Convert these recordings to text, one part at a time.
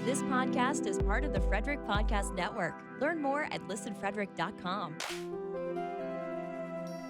This podcast is part of the Frederick Podcast Network. Learn more at listenfrederick.com.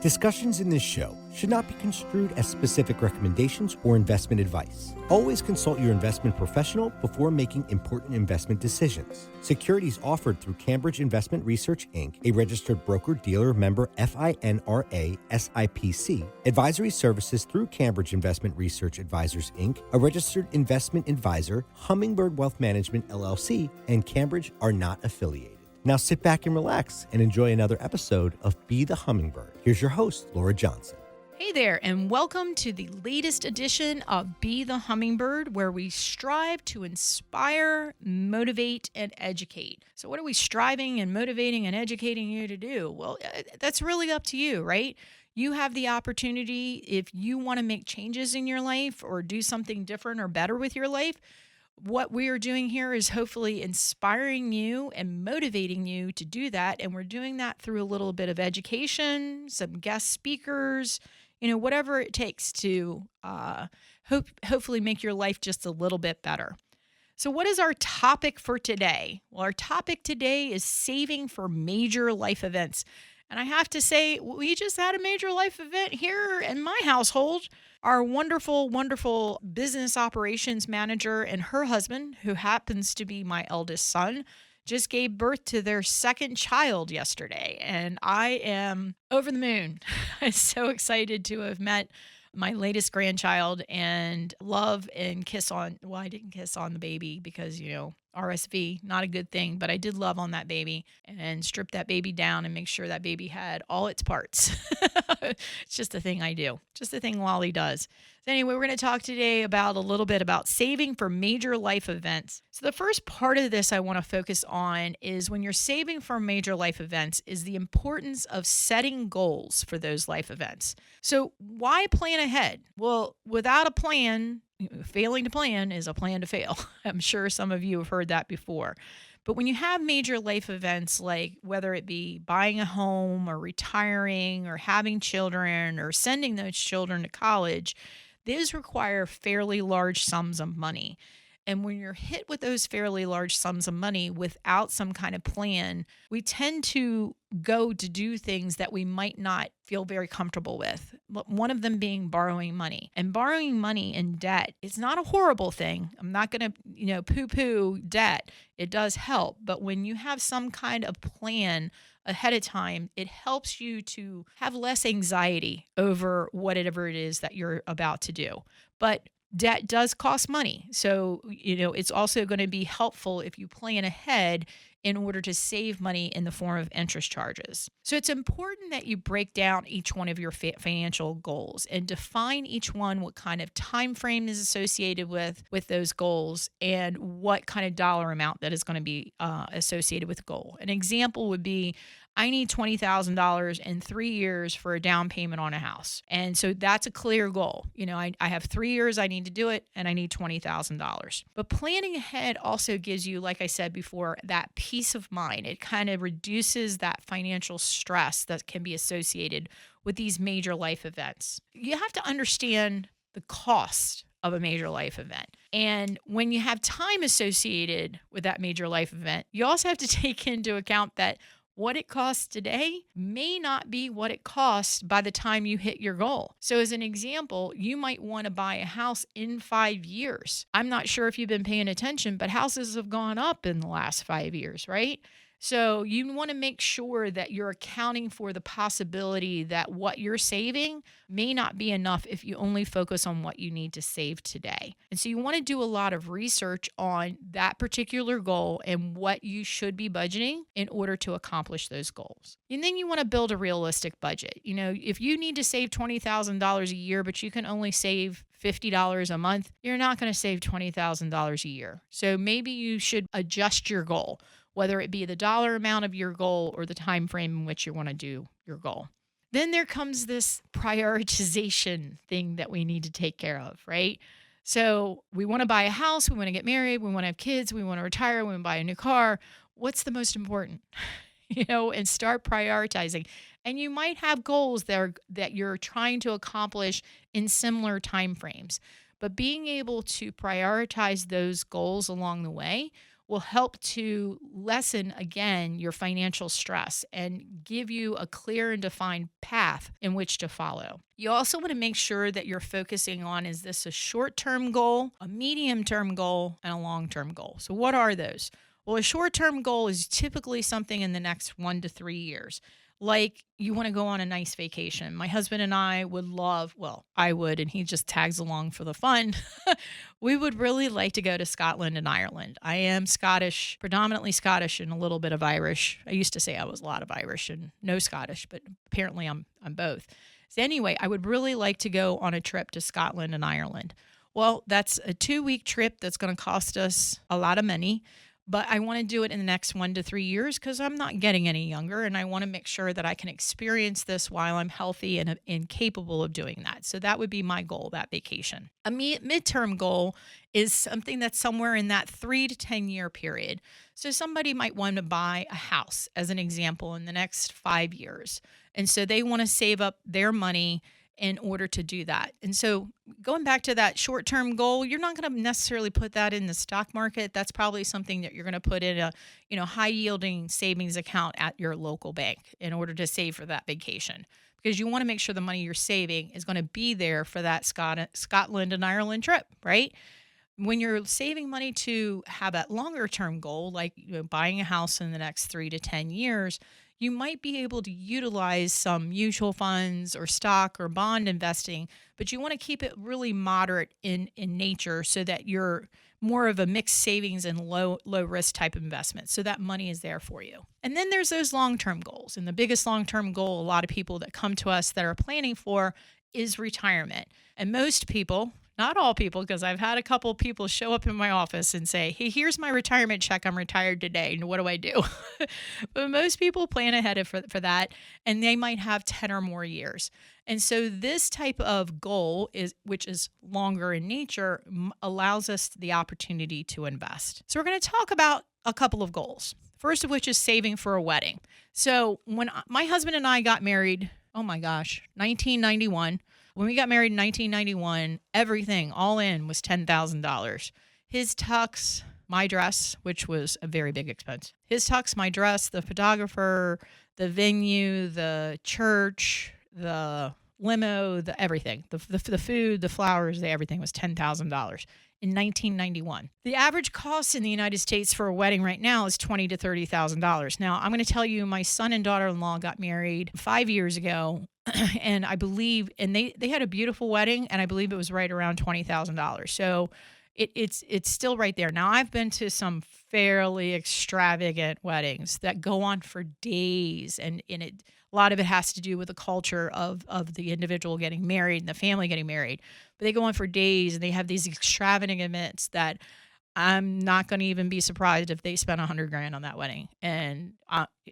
Discussions in this show should not be construed as specific recommendations or investment advice. Always consult your investment professional before making important investment decisions. Securities offered through Cambridge Investment Research, Inc., a registered broker-dealer member FINRA SIPC. Advisory services through Cambridge Investment Research Advisors, Inc., a registered investment advisor, Hummingbird Wealth Management, LLC, and Cambridge are not affiliated. Now sit back and relax and enjoy another episode of Be the Hummingbird. Here's your host, Laura Johnson. Hey there, and welcome to the latest edition of Be the Hummingbird, where we strive to inspire, motivate, and educate. So what are we striving and motivating and educating you to do? Well, that's really up to you, right? You have the opportunity, if you want to make changes in your life or do something different or better with your life. What we are doing here is hopefully inspiring you and motivating you to do that. And we're doing that through a little bit of education, some guest speakers, whatever it takes to hopefully make your life just a little bit better. So what is our topic for today? Well, our topic today is saving for major life events. And I have to say, we just had a major life event here in my household. Our wonderful, wonderful business operations manager and her husband, who happens to be my eldest son, just gave birth to their second child yesterday. And I am over the moon. I'm so excited to have met my latest grandchild and love and kiss on, well, I didn't kiss on the baby because, RSV, not a good thing, but I did love on that baby and strip that baby down and make sure that baby had all its parts. It's just a thing I do, just a thing Wally does. So anyway, we're going to talk today about a little bit about saving for major life events. So the first part of this I want to focus on is when you're saving for major life events is the importance of setting goals for those life events. So why plan ahead? Well, without a plan, failing to plan is a plan to fail. I'm sure some of you have heard that before. But when you have major life events, like whether it be buying a home or retiring or having children or sending those children to college, these require fairly large sums of money. And when you're hit with those fairly large sums of money without some kind of plan, we tend to go to do things that we might not feel very comfortable with. One of them being borrowing money. And borrowing money in debt is not a horrible thing. I'm not going to, poo-poo debt. It does help. But when you have some kind of plan ahead of time, it helps you to have less anxiety over whatever it is that you're about to do. But debt does cost money. So, it's also going to be helpful if you plan ahead in order to save money in the form of interest charges. So it's important that you break down each one of your financial goals and define each one, what kind of time frame is associated with those goals and what kind of dollar amount that is going to be associated with the goal. An example would be, I need $20,000 in 3 years for a down payment on a house. And so that's a clear goal. I have 3 years I need to do it, and I need $20,000. But planning ahead also gives you, like I said before, that peace of mind. It kind of reduces that financial stress that can be associated with these major life events. You have to understand the cost of a major life event. And when you have time associated with that major life event, you also have to take into account that what it costs today may not be what it costs by the time you hit your goal. So as an example, you might want to buy a house in 5 years. I'm not sure if you've been paying attention, but houses have gone up in the last 5 years, right? So you want to make sure that you're accounting for the possibility that what you're saving may not be enough if you only focus on what you need to save today. And so you want to do a lot of research on that particular goal and what you should be budgeting in order to accomplish those goals. And then you want to build a realistic budget. If you need to save $20,000 a year, but you can only save $50 a month, you're not going to save $20,000 a year. So maybe you should adjust your goal, whether it be the dollar amount of your goal or the time frame in which you want to do your goal. Then there comes this prioritization thing that we need to take care of, right? So we want to buy a house, we want to get married, we want to have kids, we want to retire, we want to buy a new car. What's the most important? And start prioritizing. And you might have goals that you're trying to accomplish in similar time frames. But being able to prioritize those goals along the way will help to lessen, again, your financial stress and give you a clear and defined path in which to follow. You also want to make sure that you're focusing on, is this a short-term goal, a medium-term goal, and a long-term goal? So what are those? Well, a short-term goal is typically something in the next 1 to 3 years. Like you want to go on a nice vacation. My husband and I would love, well, I would, and he just tags along for the fun. We would really like to go to Scotland and Ireland. I am Scottish, predominantly Scottish and a little bit of Irish. I used to say I was a lot of Irish and no Scottish, but apparently I'm both. So anyway, I would really like to go on a trip to Scotland and Ireland. Well, that's a 2-week trip that's going to cost us a lot of money. But I want to do it in the next 1 to 3 years because I'm not getting any younger, and I want to make sure that I can experience this while I'm healthy and capable of doing that. So that would be my goal, that vacation. A midterm goal is something that's somewhere in that 3 to 10 year period. So somebody might want to buy a house, as an example, in the next 5 years. And so they want to save up their money in order to do that. And so going back to that short-term goal, you're not going to necessarily put that in the stock market. That's probably something that you're going to put in a, high-yielding savings account at your local bank in order to save for that vacation. Because you want to make sure the money you're saving is going to be there for that Scotland and Ireland trip, right? When you're saving money to have that longer-term goal, like buying a house in the next 3 to 10 years, you might be able to utilize some mutual funds or stock or bond investing, but you want to keep it really moderate in nature so that you're more of a mixed savings and low risk type investment. So that money is there for you. And then there's those long-term goals. And the biggest long-term goal a lot of people that come to us that are planning for is retirement. And most people, not all people, because I've had a couple of people show up in my office and say, hey, here's my retirement check. I'm retired today. And what do I do? But most people plan ahead for that, and they might have 10 or more years. And so this type of goal, which is longer in nature, allows us the opportunity to invest. So we're going to talk about a couple of goals. First of which is saving for a wedding. So when my husband and I got married, 1991, when we got married in 1991, everything all in was $10,000. His tux, my dress, which was a very big expense. His tux, my dress, the photographer, the venue, the church, the limo, the everything, the food, the flowers, everything was $10,000 in 1991. The average cost in the United States for a wedding right now is $20,000 to $30,000. Now, I'm going to tell you, my son and daughter-in-law got married 5 years ago. And I believe, and they had a beautiful wedding, and I believe it was right around $20,000. So it's still right there. Now, I've been to some fairly extravagant weddings that go on for days, and a lot of it has to do with the culture of the individual getting married and the family getting married. But they go on for days, and they have these extravagant events that I'm not going to even be surprised if they spend $100,000 on that wedding. And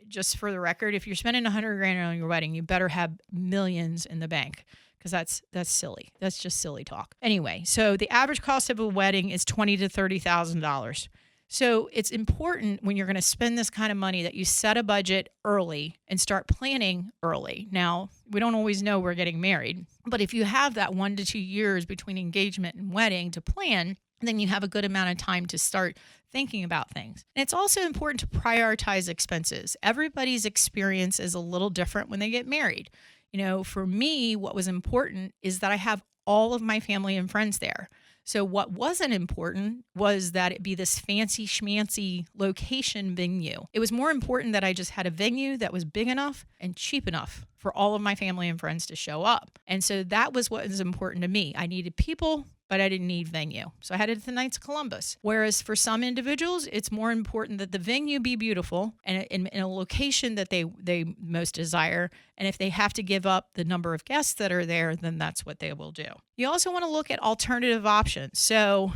just for the record, if you're spending $100,000 on your wedding, you better have millions in the bank, because that's silly. That's just silly talk. Anyway, so the average cost of a wedding is $20,000 to $30,000. So it's important when you're going to spend this kind of money that you set a budget early and start planning early. Now, we don't always know we're getting married, but if you have that 1 to 2 years between engagement and wedding to plan, then you have a good amount of time to start thinking about things. And it's also important to prioritize expenses. Everybody's experience is a little different when they get married. For me, what was important is that I have all of my family and friends there. So what wasn't important was that it be this fancy schmancy location venue. It was more important that I just had a venue that was big enough and cheap enough for all of my family and friends to show up. And so that was what was important to me. I needed people, but I didn't need venue. So I had it at the Knights of Columbus. Whereas for some individuals, it's more important that the venue be beautiful and in a location that they most desire. And if they have to give up the number of guests that are there, then that's what they will do. You also want to look at alternative options. So,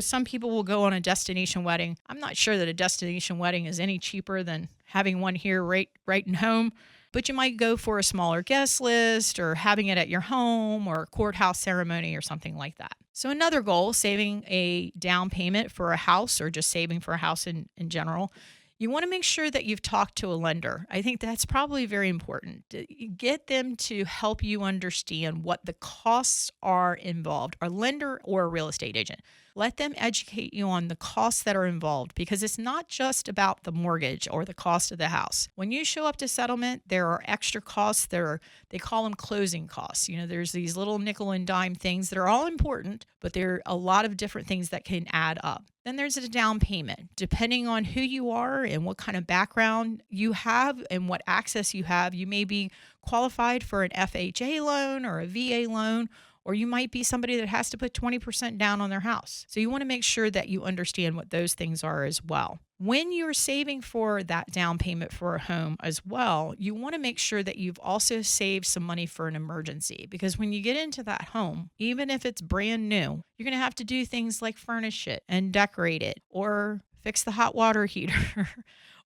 some people will go on a destination wedding. I'm not sure that a destination wedding is any cheaper than having one here right in home. But you might go for a smaller guest list or having it at your home or a courthouse ceremony or something like that. So another goal, saving a down payment for a house or just saving for a house in general. You want to make sure that you've talked to a lender. I think that's probably very important. Get them to help you understand what the costs are involved, a lender or a real estate agent. Let them educate you on the costs that are involved, because it's not just about the mortgage or the cost of the house. When you show up to settlement, there are extra costs. They call them closing costs. There's these little nickel and dime things that are all important, but there are a lot of different things that can add up. Then there's a down payment. Depending on who you are and what kind of background you have and what access you have, you may be qualified for an FHA loan or a VA loan, or you might be somebody that has to put 20% down on their house. So you want to make sure that you understand what those things are as well. When you're saving for that down payment for a home as well, you want to make sure that you've also saved some money for an emergency, because when you get into that home, even if it's brand new, you're going to have to do things like furnish it and decorate it, or fix the hot water heater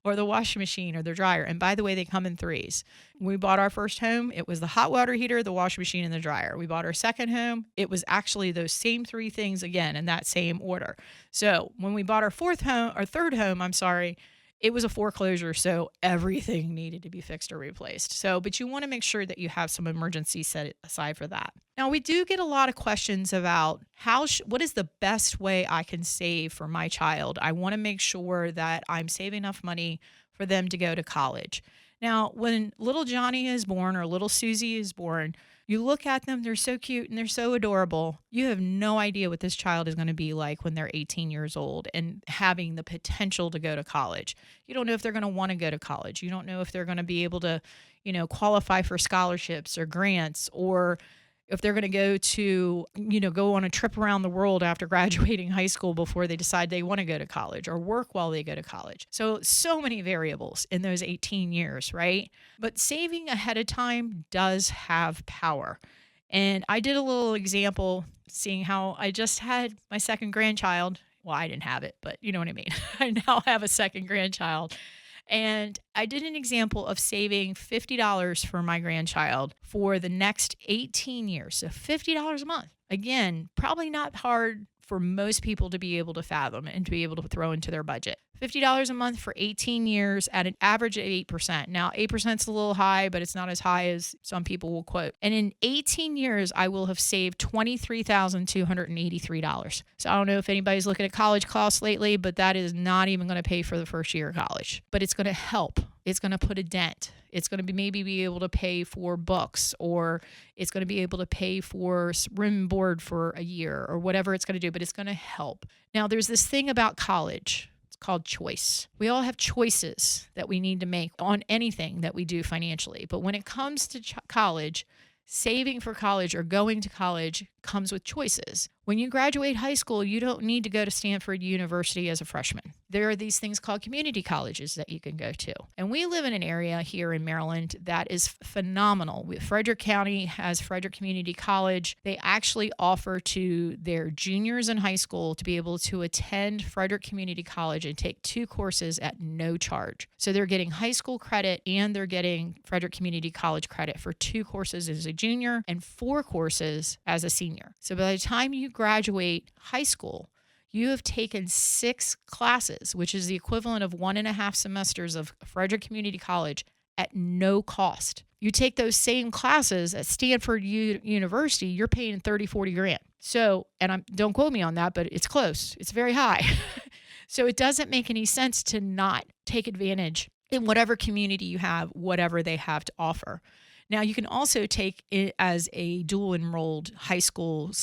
or the washing machine or the dryer. And by the way, they come in threes. When we bought our first home, it was the hot water heater, the washing machine, and the dryer. We bought our second home, it was actually those same three things again in that same order. So when we bought our third home, it was a foreclosure, so everything needed to be fixed or replaced. But you want to make sure that you have some emergency set aside for that. Now, we do get a lot of questions about what is the best way I can save for my child. I want to make sure that I'm saving enough money for them to go to college. Now, when little Johnny is born or little Susie is born, you look at them, they're so cute and they're so adorable. You have no idea what this child is going to be like when they're 18 years old and having the potential to go to college. You don't know if they're going to want to go to college. You don't know if they're going to be able to, qualify for scholarships or grants, or if they're going to go on a trip around the world after graduating high school before they decide they want to go to college, or work while they go to college. So many variables in those 18 years, right? But saving ahead of time does have power. And I did a little example seeing how I just had my second grandchild. Well, I didn't have it, but you know what I mean. I now have a second grandchild. And I did an example of saving $50 for my grandchild for the next 18 years. So $50 a month. Again, probably not hard for most people to be able to fathom and to be able to throw into their budget. $50 a month for 18 years at an average of 8%. Now, 8% is a little high, but it's not as high as some people will quote. And in 18 years, I will have saved $23,283. So I don't know if anybody's looking at college costs lately, but that is not even going to pay for the first year of college. But it's going to help. It's going to put a dent. It's going to maybe be able to pay for books, or it's going to be able to pay for room and board for a year, or whatever it's going to do, but it's going to help. Now, there's this thing about college. It's called choice. We all have choices that we need to make on anything that we do financially. But when it comes to college, saving for college or going to college comes with choices. When you graduate high school, you don't need to go to Stanford University as a freshman. There are these things called community colleges that you can go to. And we live in an area here in Maryland that is phenomenal. Frederick County has Frederick Community College. They actually offer to their juniors in high school to be able to attend Frederick Community College and take 2 courses at no charge. So they're getting high school credit and they're getting Frederick Community College credit for 2 courses as a junior and 4 courses as a senior. So by the time you graduate high school, you have taken 6 classes, which is the equivalent of 1.5 semesters of Frederick Community College at no cost. You take those same classes at Stanford University, you're paying 30, 40 grand. So, and don't quote me on that, but it's close. It's very high. So it doesn't make any sense to not take advantage in whatever community you have, whatever they have to offer. Now, you can also take it as a dual enrolled high school /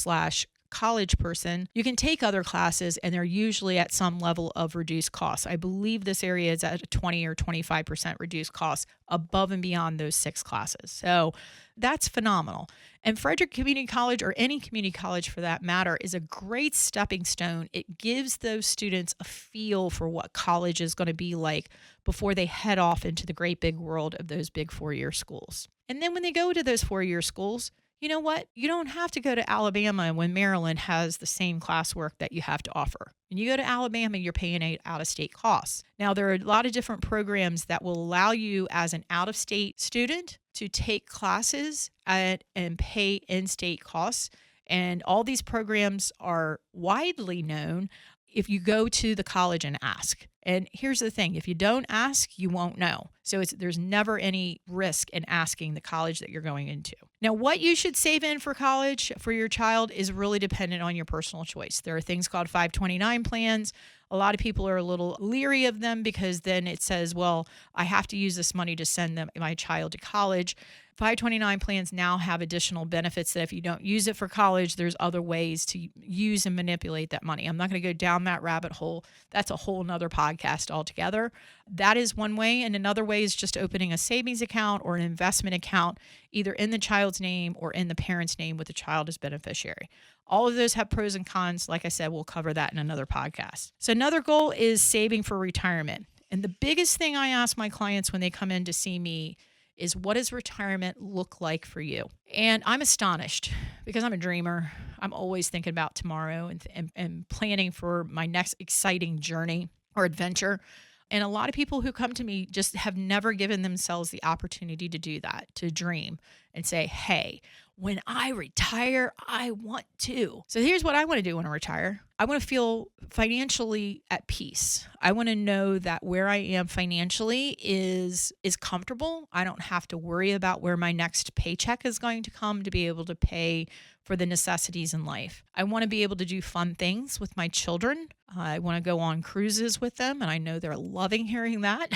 college person. You can take other classes and they're usually at some level of reduced cost. I believe this area is at a 20 or 25% reduced cost above and beyond those 6 classes. So that's phenomenal. And Frederick Community College, or any community college for that matter, is a great stepping stone. It gives those students a feel for what college is going to be like before they head off into the great big world of those big 4-year schools. And then when they go to those 4-year schools, you know what? You don't have to go to Alabama when Maryland has the same classwork that you have to offer. When you go to Alabama, you're paying out-of-state costs. Now, there are a lot of different programs that will allow you as an out-of-state student to take classes and pay in-state costs. And all these programs are widely known if you go to the college and ask. And here's the thing, if you don't ask, you won't know. So there's never any risk in asking the college that you're going into. Now, what you should save in for college for your child is really dependent on your personal choice. There are things called 529 plans. A lot of people are a little leery of them because then it says, well, I have to use this money to send my child to college. 529 plans now have additional benefits that if you don't use it for college, there's other ways to use and manipulate that money. I'm not going to go down that rabbit hole. That's a whole nother podcast altogether. That is one way. And another way is just opening a savings account or an investment account, either in the child's name or in the parent's name with the child as beneficiary. All of those have pros and cons. Like I said, we'll cover that in another podcast. So another goal is saving for retirement. And the biggest thing I ask my clients when they come in to see me is, what does retirement look like for you? And I'm astonished because I'm a dreamer. I'm always thinking about tomorrow and planning for my next exciting journey or adventure. And a lot of people who come to me just have never given themselves the opportunity to do that, to dream and say, hey, when I retire, I want to. So here's what I want to do when I retire. I want to feel financially at peace. I want to know that where I am financially is comfortable. I don't have to worry about where my next paycheck is going to come to be able to pay for the necessities in life. I want to be able to do fun things with my children. I want to go on cruises with them, and I know they're loving hearing that.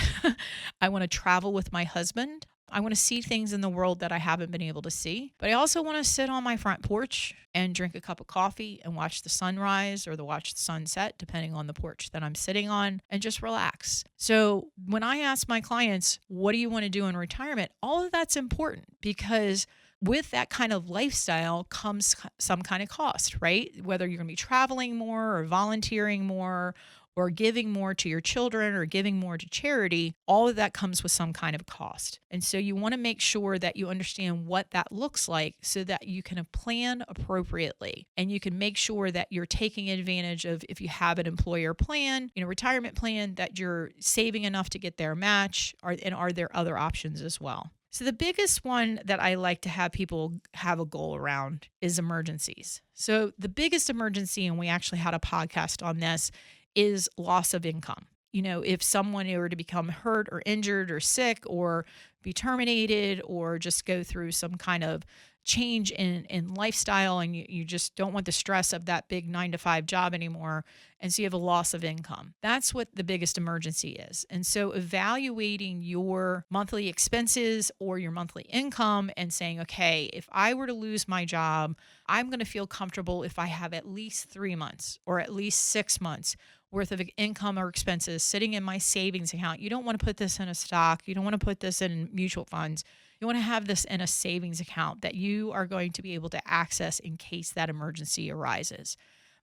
I want to travel with my husband. I want to see things in the world that I haven't been able to see. But I also want to sit on my front porch and drink a cup of coffee and watch the sunrise or watch the sunset, depending on the porch that I'm sitting on, and just relax. So when I ask my clients, what do you want to do in retirement? All of that's important because with that kind of lifestyle comes some kind of cost, right? Whether you're going to be traveling more or volunteering more or giving more to your children or giving more to charity, all of that comes with some kind of cost. And so you want to make sure that you understand what that looks like so that you can plan appropriately and you can make sure that you're taking advantage of, if you have an employer plan, retirement plan, that you're saving enough to get their match, and are there other options as well? So the biggest one that I like to have people have a goal around is emergencies. So the biggest emergency, and we actually had a podcast on this, is loss of income. If someone were to become hurt or injured or sick or be terminated or just go through some kind of change in lifestyle and you just don't want the stress of that big 9-to-5 job anymore. And so you have a loss of income. That's what the biggest emergency is. And so evaluating your monthly expenses or your monthly income and saying, okay, if I were to lose my job, I'm going to feel comfortable if I have at least 3 months or at least 6 months worth of income or expenses sitting in my savings account. You don't want to put this in a stock. You don't want to put this in mutual funds. You want to have this in a savings account that you are going to be able to access in case that emergency arises.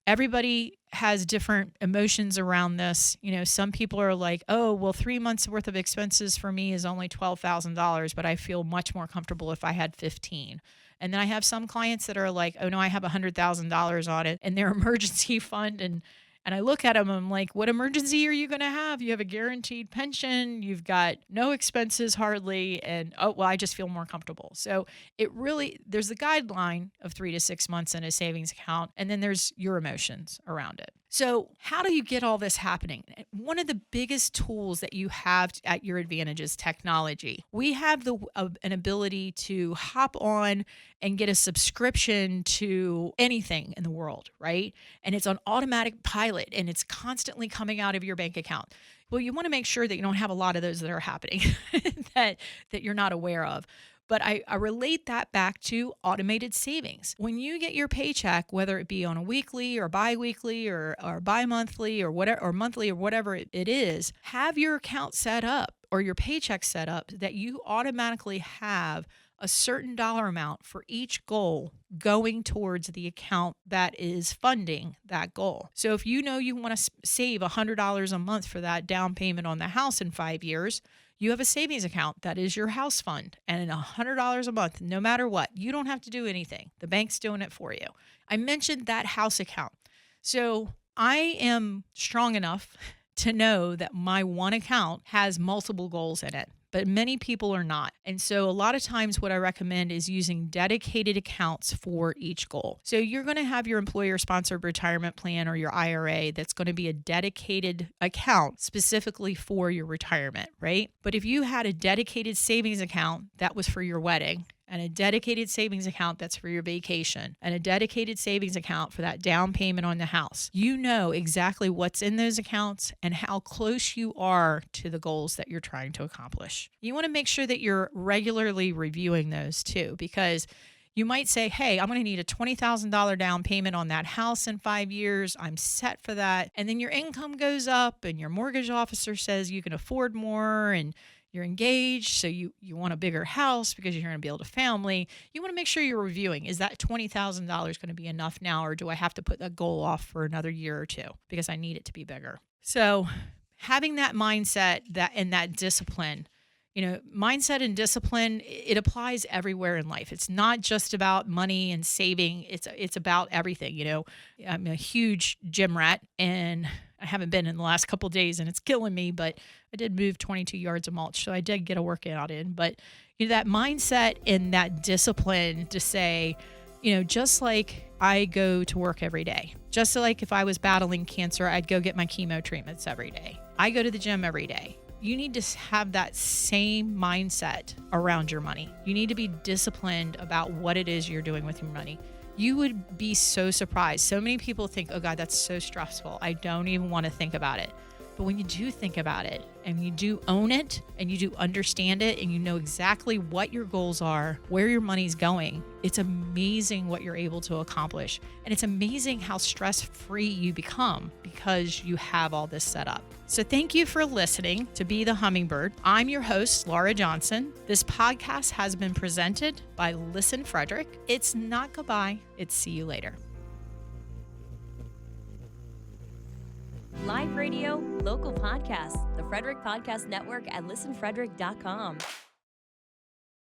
Everybody has different emotions around this. Some people are like, oh, well, 3 months worth of expenses for me is only $12,000, but I feel much more comfortable if I had 15. And then I have some clients that are like, oh no, I have $100,000 on it in their emergency fund. And I look at them, I'm like, what emergency are you going to have? You have a guaranteed pension, you've got no expenses hardly, and oh, well, I just feel more comfortable. So there's a guideline of 3 to 6 months in a savings account, and then there's your emotions around it. So how do you get all this happening? One of the biggest tools that you have at your advantage is technology. We have an ability to hop on and get a subscription to anything in the world, right? And it's on automatic pilot and it's constantly coming out of your bank account. Well, you want to make sure that you don't have a lot of those that are happening that you're not aware of. But I relate that back to automated savings. When you get your paycheck, whether it be on a weekly or bi-weekly or bi-monthly or whatever, or monthly or whatever it is, have your account set up or your paycheck set up that you automatically have a certain dollar amount for each goal going towards the account that is funding that goal. So if you want to save $100 a month for that down payment on the house in 5 years, you have a savings account that is your house fund, and $100 a month, no matter what. You don't have to do anything. The bank's doing it for you. I mentioned that house account. So I am strong enough to know that my one account has multiple goals in it. but many people are not. And so a lot of times what I recommend is using dedicated accounts for each goal. So you're going to have your employer-sponsored retirement plan or your IRA that's going to be a dedicated account specifically for your retirement, right? But if you had a dedicated savings account that was for your wedding, and a dedicated savings account that's for your vacation, and a dedicated savings account for that down payment on the house, you know exactly what's in those accounts and how close you are to the goals that you're trying to accomplish. You want to make sure that you're regularly reviewing those too, because you might say, hey, I'm going to need a $20,000 down payment on that house in 5 years. I'm set for that. And then your income goes up and your mortgage officer says you can afford more, and you're engaged, so you want a bigger house because you're going to build a family. You want to make sure you're reviewing, is that $20,000 going to be enough now, or do I have to put that goal off for another year or two because I need it to be bigger? So having that mindset and that discipline, mindset and discipline, it applies everywhere in life. It's not just about money and saving. It's about everything. I'm a huge gym rat, and I haven't been in the last couple of days, and it's killing me, but I did move 22 yards of mulch, so I did get a workout in. But that mindset and that discipline to say, just like I go to work every day, just like if I was battling cancer, I'd go get my chemo treatments every day. I go to the gym every day. You need to have that same mindset around your money. You need to be disciplined about what it is you're doing with your money. You would be so surprised. So many people think, oh God, that's so stressful. I don't even want to think about it. But when you do think about it and you do own it and you do understand it and you know exactly what your goals are, where your money's going, it's amazing what you're able to accomplish. And it's amazing how stress-free you become because you have all this set up. So thank you for listening to Be the Hummingbird. I'm your host, Laura Johnson. This podcast has been presented by Listen Frederick. It's not goodbye, it's see you later. Live radio, local podcasts, the Frederick Podcast Network at listenfrederick.com.